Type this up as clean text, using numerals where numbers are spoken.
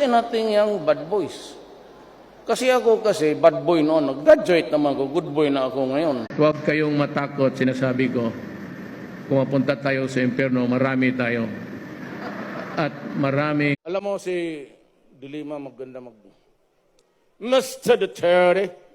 natin yung bad boys. Kasi ako bad boy noon. Nag-graduate naman ako. Good boy na ako ngayon. Huwag kayong matakot, sinasabi ko. Kung mapunta tayo sa impyerno, marami tayo. At marami. Alam mo si Dilima maganda Mr. Duterte,